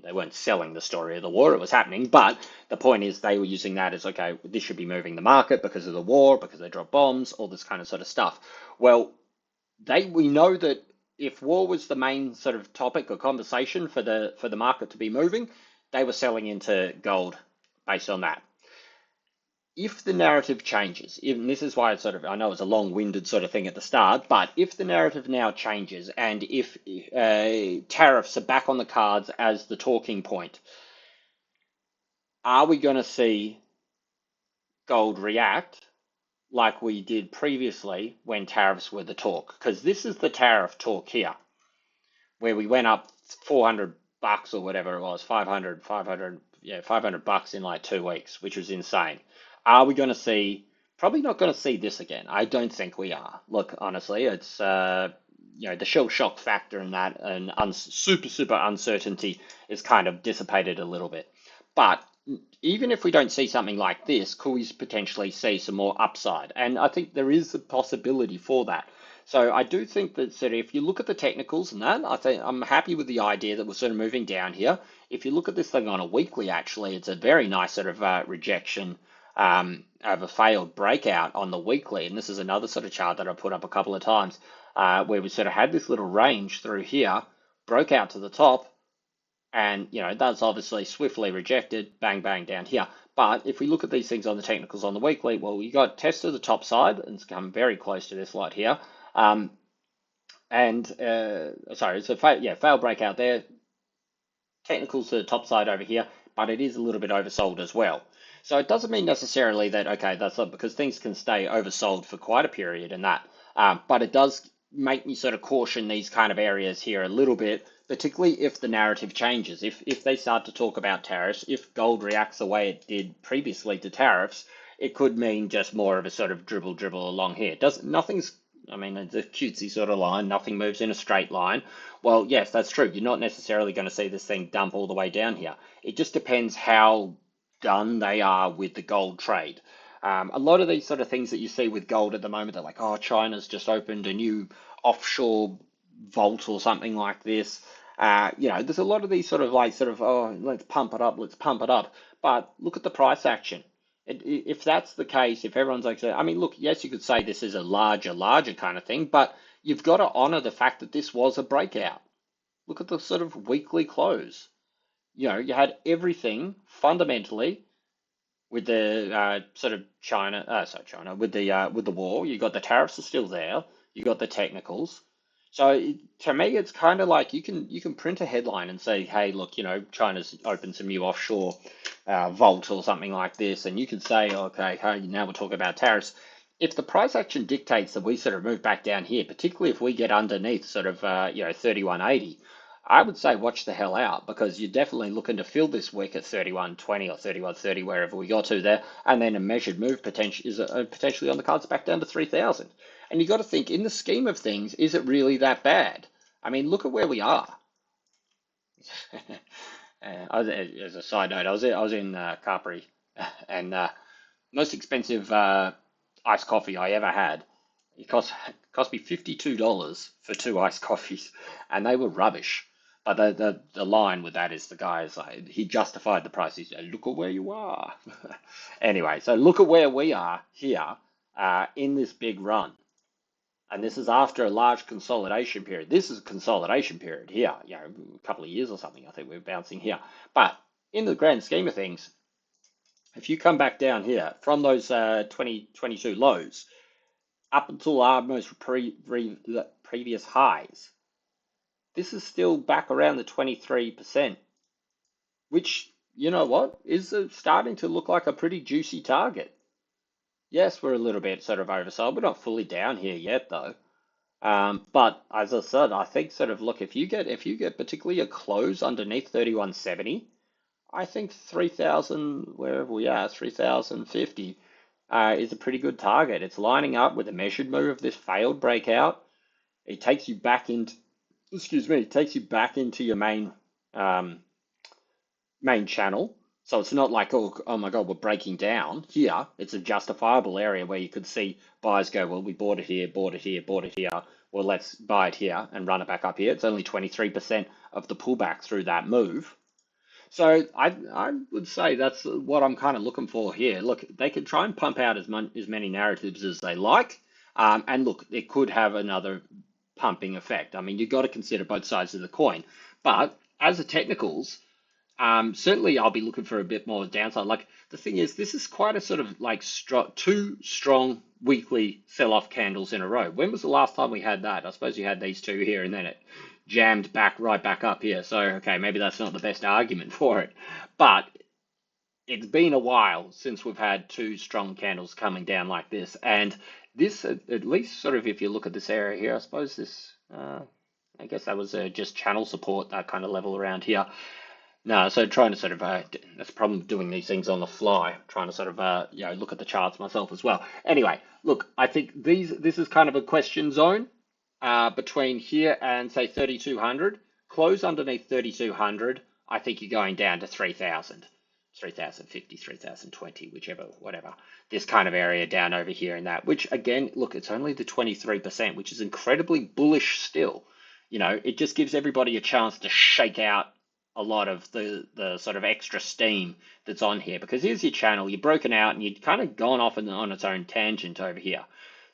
they weren't selling the story of the war. It was happening. But the point is they were using that as, okay, this should be moving the market because of the war, because they dropped bombs, all this kind of sort of stuff. Well, we know that if war was the main sort of topic or conversation for the market to be moving, they were selling into gold based on that. If the narrative changes, and this is why it's I know it's a long-winded sort of thing at the start, but if the narrative now changes and if tariffs are back on the cards as the talking point, are we going to see gold react like we did previously when tariffs were the talk? Because this is the tariff talk here, where we went up $400 or whatever it was, 500 bucks in like 2 weeks, which was insane. Are we going to see? Probably not going to see this again. I don't think we are. Look, honestly, it's the shell shock factor in that and super uncertainty is kind of dissipated a little bit. But even if we don't see something like this, could we potentially see some more upside? And I think there is a possibility for that. So I do think that sort of if you look at the technicals and that, I think I'm happy with the idea that we're sort of moving down here. If you look at this thing on a weekly, actually, it's a very nice sort of rejection of a failed breakout on the weekly. And this is another sort of chart that I put up a couple of times where we sort of had this little range through here, broke out to the top, and that's obviously swiftly rejected, bang, bang down here. But if we look at these things on the technicals on the weekly, well, you got test to the top side, and it's come very close to this lot here. Sorry, it's a failed breakout there. Technicals to the top side over here, but it is a little bit oversold as well. So it doesn't mean necessarily that, okay, that's not because things can stay oversold for quite a period and that. But it does make me sort of caution these kind of areas here a little bit, particularly if the narrative changes. If they start to talk about tariffs, if gold reacts the way it did previously to tariffs, it could mean just more of a sort of dribble along here. Nothing's, I mean, it's a cutesy sort of line. Nothing moves in a straight line. Well, yes, that's true. You're not necessarily going to see this thing dump all the way down here. It just depends how done they are with the gold trade. A lot of these sort of things that you see with gold at the moment, they're like, oh, China's just opened a new offshore vault or something like this. There's a lot of these oh, let's pump it up, let's pump it up. But look at the price action. If that's the case, if everyone's like, I mean, look, yes, you could say this is a larger kind of thing, but you've got to honor the fact that this was a breakout. Look at the sort of weekly close. You had everything fundamentally with the sort of China, with the war. You got the tariffs are still there. You got the technicals. So to me, it's kind of like you can print a headline and say, hey, look, China's opened some new offshore vault or something like this, and you can say, okay, hey, now we're talking about tariffs. If the price action dictates that we sort of move back down here, particularly if we get underneath sort of 3180, I would say watch the hell out because you're definitely looking to fill this wick at 3120 or 3130, wherever we got to there, and then a measured move potentially is potentially on the cards back down to 3000. And you got to think, in the scheme of things, is it really that bad? I mean, look at where we are. As a side note, I was in Capri, and most expensive iced coffee I ever had. It cost me $52 for two iced coffees, and they were rubbish. But the line with that is the guy is like he justified the price. He said, "Look at where you are." Anyway, so look at where we are here in this big run. And this is after a large consolidation period. This is a consolidation period here, a couple of years or something. I think we're bouncing here. But in the grand scheme of things, if you come back down here from those 2022 lows up until our most previous highs, this is still back around the 23%, which, you know what, is starting to look like a pretty juicy target. Yes, we're a little bit sort of oversold. We're not fully down here yet, though. But as I said, I think sort of look, if you get particularly a close underneath 3170, I think 3000, wherever we are, 3050 is a pretty good target. It's lining up with a measured move of this failed breakout. It takes you back into, excuse me, it takes you back into your um, main channel. So it's not like, oh my God, we're breaking down here. It's a justifiable area where you could see buyers go, well, we bought it here, bought it here, bought it here. Well, let's buy it here and run it back up here. It's only 23% of the pullback through that move. So I would say that's what I'm kind of looking for here. Look, they could try and pump out as many narratives as they like. And look, it could have another pumping effect. I mean, you've got to consider both sides of the coin. But as the technicals, certainly, I'll be looking for a bit more downside. Like the thing is, this is quite a sort of like two strong weekly sell-off candles in a row. When was the last time we had that? I suppose you had these two here, and then it jammed right back up here. So okay, maybe that's not the best argument for it, but it's been a while since we've had two strong candles coming down like this, and this at least sort of if you look at this area here, I suppose this. I guess that was just channel support, that kind of level around here. No, so trying to sort of that's the problem with doing these things on the fly. Trying to sort of look at the charts myself as well. Anyway, look, I think this is kind of a question zone between here and say 3200. Close underneath 3200. I think you're going down to 3000, 3050, 3020, whichever, whatever. This kind of area down over here and that. Which again, look, it's only the 23%, which is incredibly bullish still. It just gives everybody a chance to shake out a lot of the sort of extra steam that's on here, because here's your channel, you're broken out and you've kind of gone off on its own tangent over here.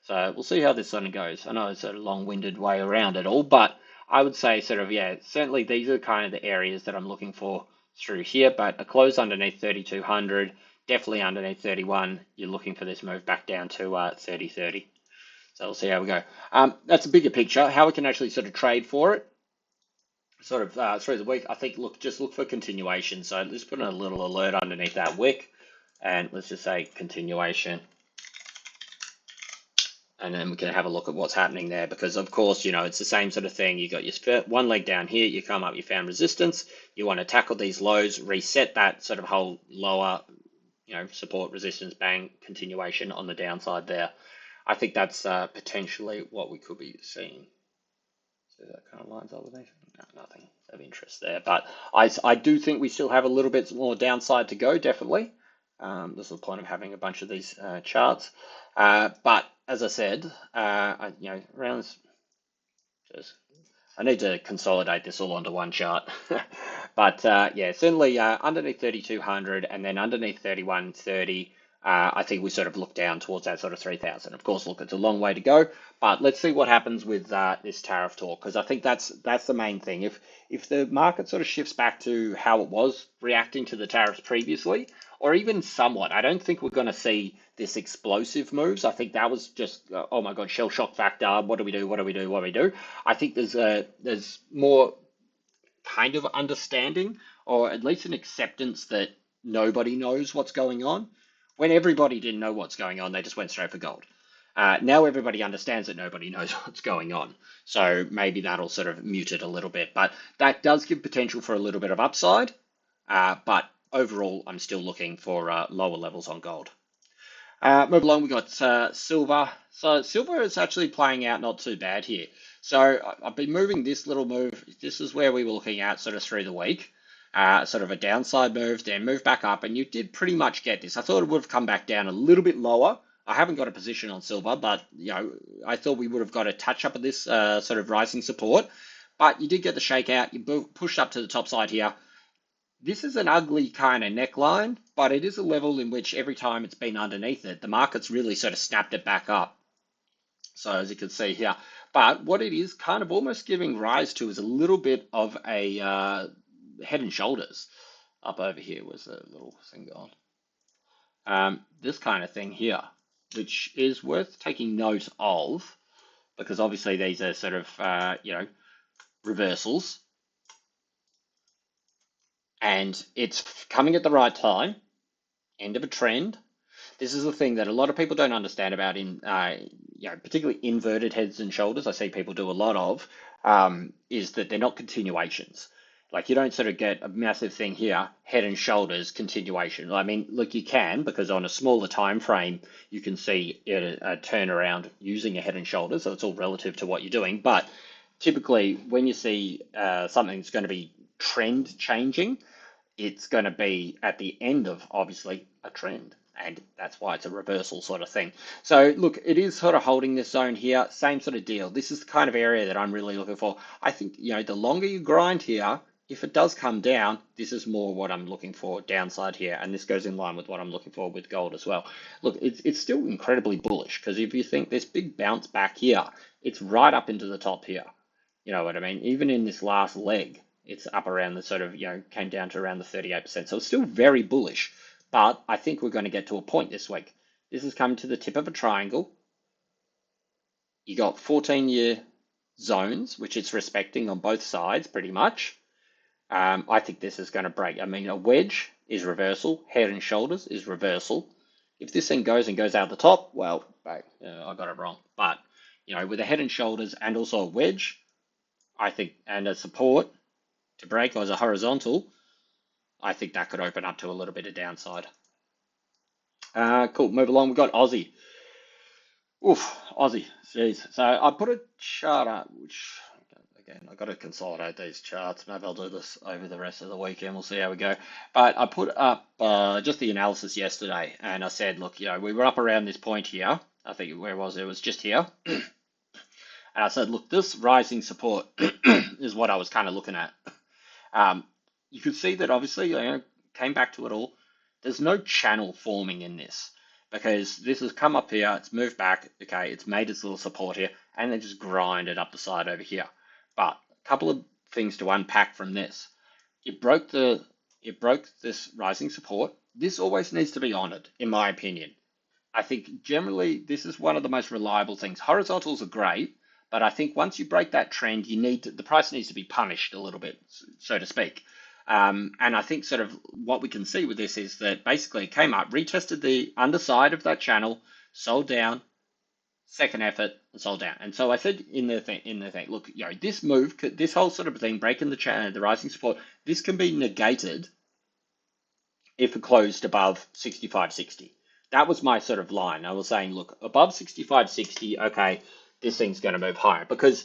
So we'll see how this one goes. I know it's a long-winded way around it all, but I would say sort of, yeah, certainly these are kind of the areas that I'm looking for through here, but a close underneath 3200, definitely underneath 31, you're looking for this move back down to 3030. So we'll see how we go. That's a bigger picture, how we can actually sort of trade for it. Sort of through the week, I think, just look for continuation. So just put in a little alert underneath that wick. and let's just say continuation. And then we can have a look at what's happening there, because of course, it's the same sort of thing. You got your one leg down here, you come up, you found resistance, you want to tackle these lows, reset that sort of whole lower, support, resistance, bang, continuation on the downside there. I think that's potentially what we could be seeing. So that kind of lines up with anything. No, nothing of interest there. But I do think we still have a little bit more downside to go, definitely. This is the point of having a bunch of these charts. But as I said, around just I need to consolidate this all onto one chart. But yeah, certainly underneath 3,200 and then underneath 3,130, I think we sort of look down towards that sort of 3,000. Of course, look, it's a long way to go, but let's see what happens with this tariff talk, because I think that's the main thing. If the market sort of shifts back to how it was reacting to the tariffs previously, or even somewhat, I don't think we're going to see this explosive moves. I think that was just, oh my God, shell shock factor. What do we do? What do we do? What do we do? I think there's more kind of understanding, or at least an acceptance that nobody knows what's going on. When everybody didn't know what's going on, they just went straight for gold. Now everybody understands that nobody knows what's going on. So maybe that'll sort of mute it a little bit. But that does give potential for a little bit of upside. But overall, I'm still looking for lower levels on gold. Move along, we got silver. So silver is actually playing out not too bad here. So I've been moving this little move. This is where we were looking at sort of through the week. Sort of a downside move, then move back up, and you did pretty much get this. I thought it would have come back down a little bit lower. I haven't got a position on silver, but I thought we would have got a touch up of this sort of rising support. But you did get the shakeout. You pushed up to the top side here. This is an ugly kind of neckline, but it is a level in which every time it's been underneath it, the market's really sort of snapped it back up. So as you can see here, but what it is kind of almost giving rise to is a little bit of a head and shoulders. Up over here was a little thing going. This kind of thing here, which is worth taking note of, because obviously these are sort of, reversals. And it's coming at the right time, end of a trend. This is the thing that a lot of people don't understand about in, particularly inverted heads and shoulders. I see people do a lot of, is that they're not continuations. Like you don't sort of get a massive thing here, head and shoulders continuation. I mean, look, you can, because on a smaller time frame, you can see a turnaround using a head and shoulders. So it's all relative to what you're doing. But typically, when you see something that's going to be trend changing, it's going to be at the end of obviously a trend, and that's why it's a reversal sort of thing. So look, it is sort of holding this zone here, same sort of deal. This is the kind of area that I'm really looking for. I think the longer you grind here, if it does come down, this is more what I'm looking for downside here, and this goes in line with what I'm looking for with gold as well. Look, it's still incredibly bullish, because if you think this big bounce back here, it's right up into the top here. You know what I mean? Even in this last leg, it's up around the sort of, came down to around the 38%. So it's still very bullish, but I think we're going to get to a point this week. This is coming to the tip of a triangle. You got 14-year zones, which it's respecting on both sides pretty much. I think this is going to break. I mean, a wedge is reversal, head and shoulders is reversal. If this thing goes out the top, well, I got it wrong. But, with a head and shoulders and also a wedge, I think, and a support to break as a horizontal, I think that could open up to a little bit of downside. Cool, move along. We've got Aussie. Oof, Aussie, jeez. So I put a chart up, which, again, I've got to consolidate these charts. Maybe I'll do this over the rest of the weekend. We'll see how we go. But I put up just the analysis yesterday, and I said, look, we were up around this point here. I think where was it? It was just here. And I said, look, this rising support is what I was kind of looking at. You could see that obviously, came back to it all. There's no channel forming in this, because this has come up here, it's moved back, okay, it's made its little support here, and then just grinded up the side over here. But a couple of things to unpack from this. It broke this rising support. This always needs to be honored, in my opinion. I think generally this is one of the most reliable things. Horizontals are great, but I think once you break that trend, the price needs to be punished a little bit, so to speak. And I think sort of what we can see with this is that basically it came up, retested the underside of that channel, sold down, second effort, and sold down. And so I said in the thing, look, this move, this whole sort of thing, breaking the channel, the rising support, this can be negated if it closed above 65.60. That was my sort of line. I was saying, look, above 65.60, okay, this thing's going to move higher. Because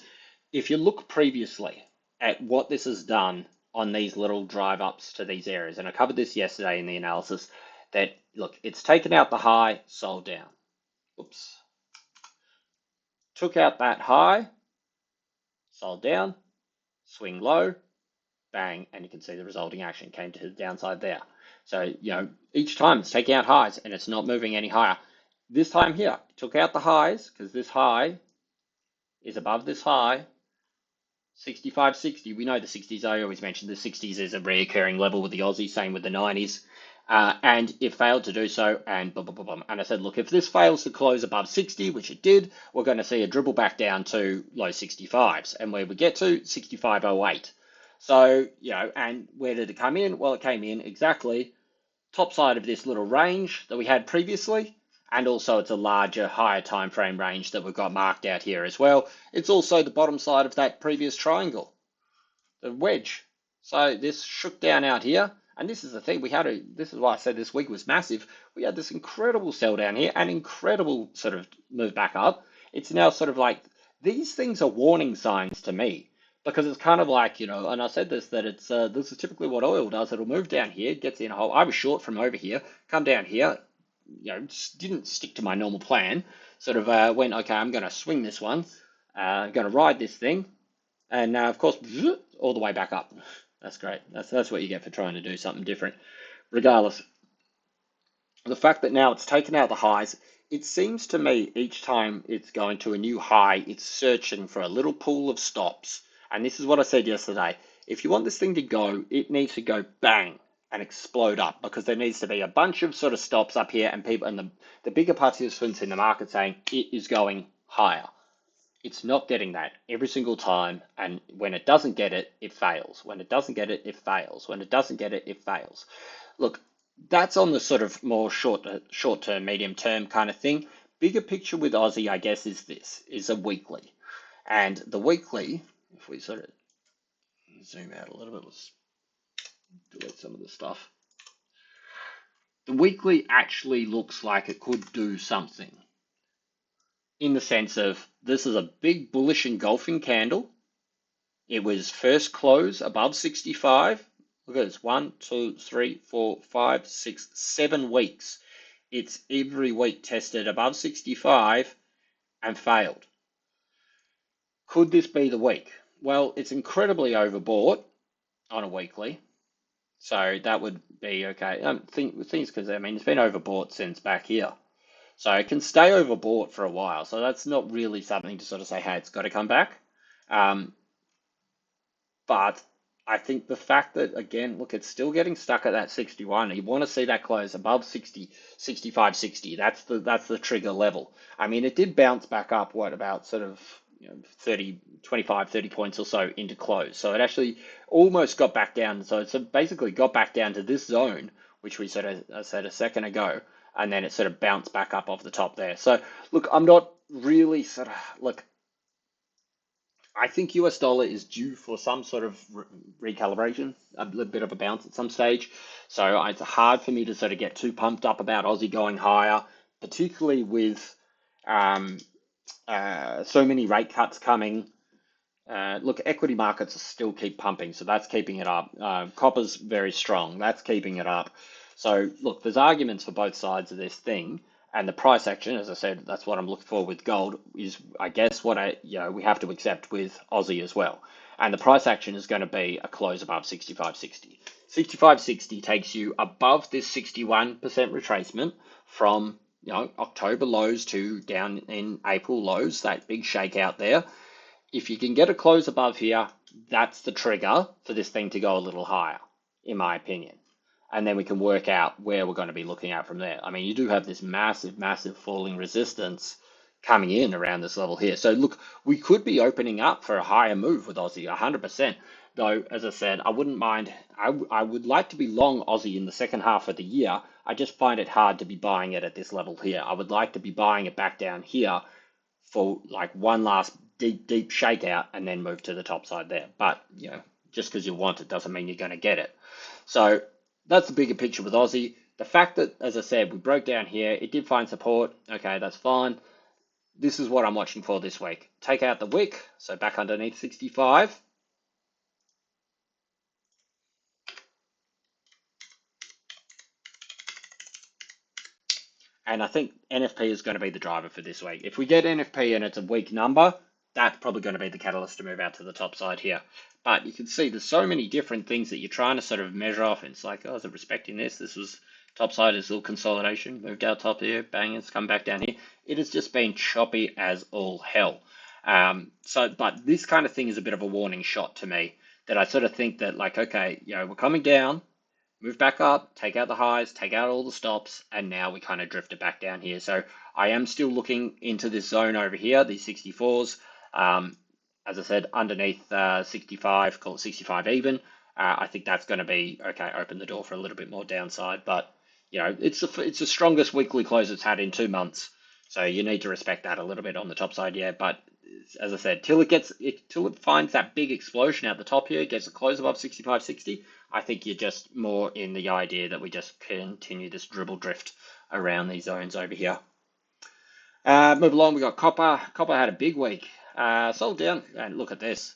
if you look previously at what this has done on these little drive ups to these areas, and I covered this yesterday in the analysis, that look, it's taken out the high, sold down. Oops. Took out that high, sold down, swing low, bang, and you can see the resulting action came to the downside there. So, each time it's taking out highs and it's not moving any higher. This time here, it took out the highs because this high is above this high, 65.60. We know the 60s, I always mention the 60s is a reoccurring level with the Aussie, same with the 90s. And it failed to do so, and blah, blah, blah, blah. And I said, look, if this fails to close above 60, which it did, we're going to see a dribble back down to low 65s. And where we get to, 65.08. So, and where did it come in? Well, it came in exactly top side of this little range that we had previously. And also it's a larger, higher time frame range that we've got marked out here as well. It's also the bottom side of that previous triangle, the wedge. So this shook down out here. And this is the thing, this is why I said this week was massive. We had this incredible sell down here, an incredible sort of move back up. It's now sort of like, these things are warning signs to me, because it's kind of like, and I said this, that it's, this is typically what oil does. It'll move down here, gets in a hole. I was short from over here, come down here, just didn't stick to my normal plan. Sort of went, okay, I'm going to swing this one. I'm going to ride this thing. And of course, all the way back up. That's great. That's what you get for trying to do something different. Regardless, the fact that now it's taken out the highs, it seems to me each time it's going to a new high, it's searching for a little pool of stops. And this is what I said yesterday. If you want this thing to go, it needs to go bang and explode up, because there needs to be a bunch of sort of stops up here and people and the bigger participants in the market saying it is going higher. It's not getting that every single time, and when it doesn't get it, it fails. When it doesn't get it, it fails. When it doesn't get it, it fails. Look, that's on the sort of more short-term, medium-term kind of thing. Bigger picture with Aussie, I guess, is a weekly. And the weekly, if we sort of zoom out a little bit, let's delete some of the stuff. The weekly actually looks like it could do something, in the sense of this is a big bullish engulfing candle. It was first close above 65. Look at this, 1, 2, 3, 4, 5, 6, 7 weeks. It's every week tested above 65 and failed. Could this be the week? Well, it's incredibly overbought on a weekly. So that would be okay. Things because it's been overbought since back here. So it can stay overbought for a while. So that's not really something to sort of say, hey, it's got to come back. But I think the fact that, again, look, it's still getting stuck at that 61. You want to see that close above 60, 65, 60. That's the trigger level. I mean, it did bounce back up, about sort of 30, 25, 30 points or so into close. So it actually almost got back down. So it's basically got back down to this zone, which we sort of said a second ago. And then it sort of bounced back up off the top there. So look, I'm not really I think US dollar is due for some sort of recalibration, a little bit of a bounce at some stage. So it's hard for me to sort of get too pumped up about Aussie going higher, particularly with so many rate cuts coming. Look, equity markets still keep pumping, so that's keeping it up. Copper's very strong, that's keeping it up. So look, there's arguments for both sides of this thing, and the price action, as I said, that's what I'm looking for with gold, is I guess what we have to accept with Aussie as well. And the price action is going to be a close above 65.60. 65.60 takes you above this 61% retracement from October lows to down in April lows, that big shakeout there. If you can get a close above here, that's the trigger for this thing to go a little higher, in my opinion. And then we can work out where we're going to be looking at from there. I mean, you do have this massive, massive falling resistance coming in around this level here. So look, we could be opening up for a higher move with Aussie, 100%. Though, as I said, I wouldn't mind. I would like to be long Aussie in the second half of the year. I just find it hard to be buying it at this level here. I would like to be buying it back down here for like one last deep shakeout and then move to the top side there. But, just because you want it doesn't mean you're going to get it. So that's the bigger picture with Aussie. The fact that, as I said, we broke down here, it did find support. Okay, that's fine. This is what I'm watching for this week. Take out the wick, so back underneath 65. And I think NFP is going to be the driver for this week. If we get NFP and it's a weak number, that's probably going to be the catalyst to move out to the top side here. But you can see there's so many different things that you're trying to sort of measure off. It's like, oh, is it respecting this? This was top side is a little consolidation. Moved out top here, bang, it's come back down here. It has just been choppy as all hell. But this kind of thing is a bit of a warning shot to me that I sort of think that like, okay, we're coming down. Move back up, take out the highs, take out all the stops, and now we kind of drifted back down here. So I am still looking into this zone over here, these 64s. As I said, underneath 65, call it 65 even. I think that's going to be, okay, open the door for a little bit more downside. But, it's the strongest weekly close it's had in 2 months. So you need to respect that a little bit on the top side, yeah. But as I said, till it finds that big explosion out the top here, gets a close above 65.60, I think you're just more in the idea that we just continue this dribble drift around these zones over here. Move along, we got copper. Copper had a big week. Sold down, and look at this.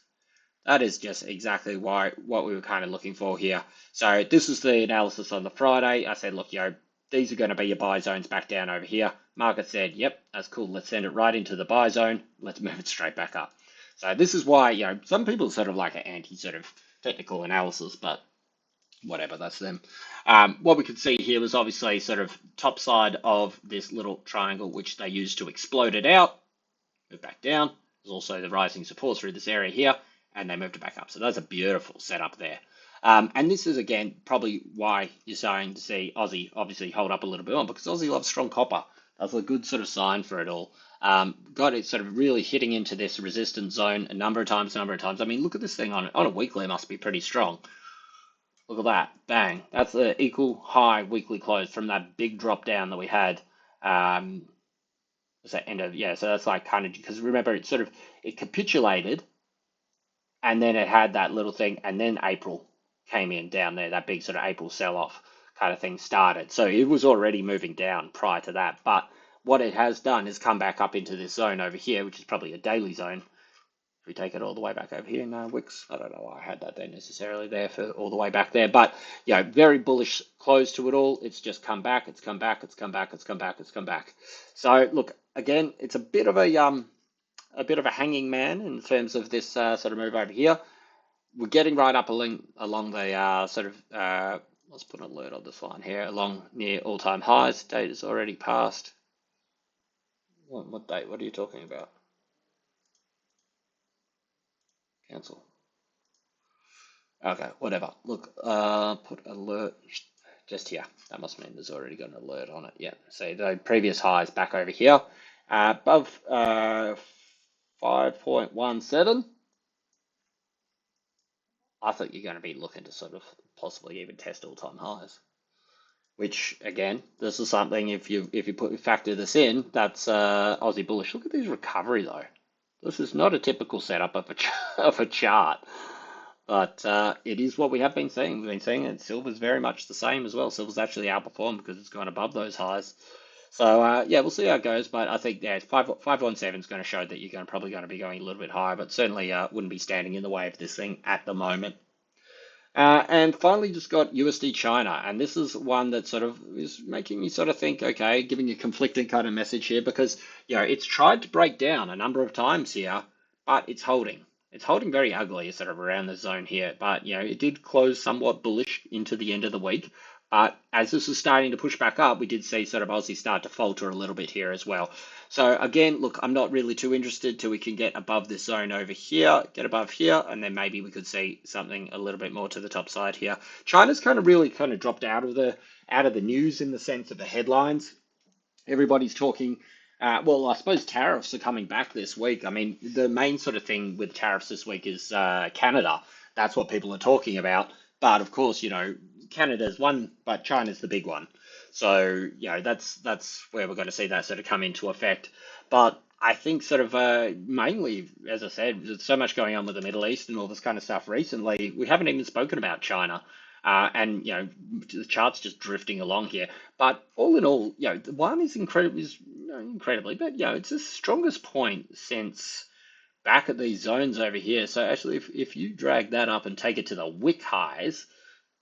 That is just exactly what we were kind of looking for here. So this was the analysis on the Friday. I said, look, these are going to be your buy zones back down over here. Market said, yep, that's cool. Let's send it right into the buy zone. Let's move it straight back up. So this is why, some people sort of like an anti sort of technical analysis, but whatever, that's them. What we could see here was obviously sort of top side of this little triangle, which they used to explode it out, move back down. There's also the rising support through this area here, and they moved it back up. So that's a beautiful setup there. And this is, again, probably why you're starting to see Aussie obviously hold up a little bit more, because Aussie loves strong copper. That's a good sort of sign for it all. Got it sort of really hitting into this resistance zone a number of times. I mean, look at this thing on a weekly, it must be pretty strong. Look at that, bang. That's the equal high weekly close from that big drop down that we had. Was that end of, so that's like kind of, because remember, it capitulated, and then it had that little thing, and then April came in down there, that big sort of April sell-off kind of thing started. So it was already moving down prior to that, but what it has done is come back up into this zone over here, which is probably a daily zone. If we take it all the way back over here in Wix, I don't know why I had that there necessarily there for all the way back there, but very bullish close to it all. It's just come back, it's come back, it's come back, it's come back, it's come back. So look, again, it's a bit of a hanging man in terms of this sort of move over here. We're getting right up along the let's put an alert on this line here, along near all-time highs. Date is already passed. What date? What are you talking about? Cancel. Okay, whatever. Look, put alert just here. That must mean there's already got an alert on it. Yeah, see the previous highs back over here, above 5.17. I thought you're going to be looking to sort of possibly even test all-time highs. Which again, this is something if you factor this in, that's Aussie bullish. Look at this recovery though. This is not a typical setup of a chart, but it is what we have been seeing. We've been seeing it. Silver's very much the same as well. Silver's actually outperformed because it's gone above those highs. So we'll see how it goes. But I think 517 is going to show that you're probably going to be going a little bit higher, but certainly wouldn't be standing in the way of this thing at the moment. And finally, just got USD China, and this is one that sort of is making me sort of think, okay, giving a conflicting kind of message here because it's tried to break down a number of times here, but it's holding. It's holding very ugly, sort of around the zone here, but it did close somewhat bullish into the end of the week. But as this is starting to push back up, we did see sort of Aussie start to falter a little bit here as well. So again, look, I'm not really too interested till we can get above this zone over here, get above here, and then maybe we could see something a little bit more to the top side here. China's really dropped out of the news in the sense of the headlines. Everybody's talking Well, I suppose tariffs are coming back this week. I mean, the main sort of thing with tariffs this week is Canada. That's what people are talking about. But of course, Canada's one, but China's the big one. So, that's where we're going to see that sort of come into effect. But I think sort of mainly, as I said, there's so much going on with the Middle East and all this kind of stuff recently. We haven't even spoken about China. And the chart's just drifting along here. But all in all, the one is incredibly, but it's the strongest point since back at these zones over here. So actually, if you drag that up and take it to the wick highs,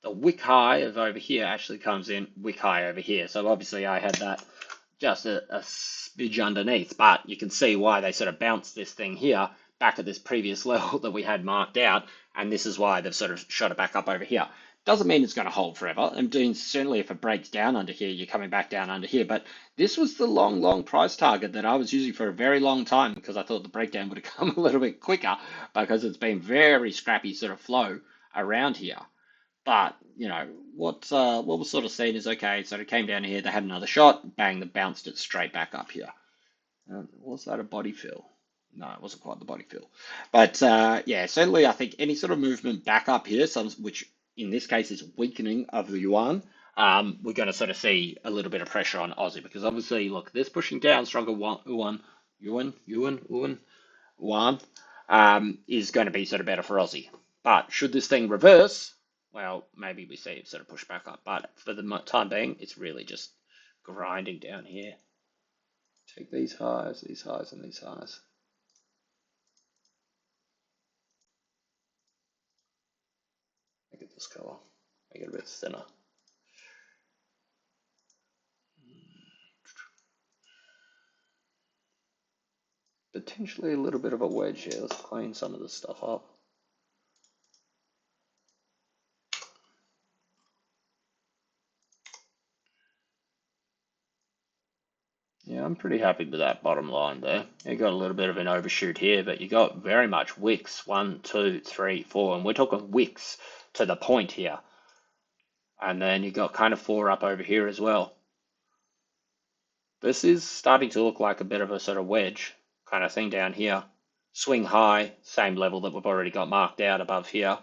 the wick high of over here actually comes in wick high over here. So obviously I had that just a smidge underneath, but you can see why they sort of bounced this thing here back at this previous level that we had marked out, and this is why they've sort of shot it back up over here. Doesn't mean it's going to hold forever. And doing certainly if it breaks down under here, you're coming back down under here. But this was the long price target that I was using for a very long time because I thought the breakdown would have come a little bit quicker because it's been very scrappy sort of flow around here. But what was sort of seen is okay. So it came down here, they had another shot, bang, they bounced it straight back up here. Was that a body fill? No, it wasn't quite the body fill. But yeah, certainly I think any sort of movement back up here, which in this case is weakening of the yuan, we're going to sort of see a little bit of pressure on Aussie because obviously, look, this pushing down stronger yuan is going to be sort of better for Aussie. But should this thing reverse, well, maybe we see it sort of push back up. But for the time being, it's really just grinding down here. Take these highs, and these highs. Make it this color. Make it a bit thinner. Potentially a little bit of a wedge here. Let's clean some of this stuff up. Yeah, I'm pretty happy with that bottom line there. You got a little bit of an overshoot here, but you got very much wicks. 1, 2, 3, 4, and we're talking wicks to the point here. And then you got kind of 4 up over here as well. This is starting to look like a bit of a sort of wedge kind of thing down here. Swing high, same level that we've already got marked out above here.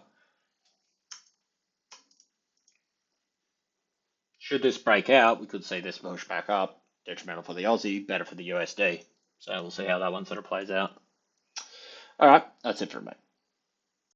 Should this break out, we could see this push back up. Detrimental for the Aussie, better for the USD. So we'll see how that one sort of plays out. All right, that's it for me.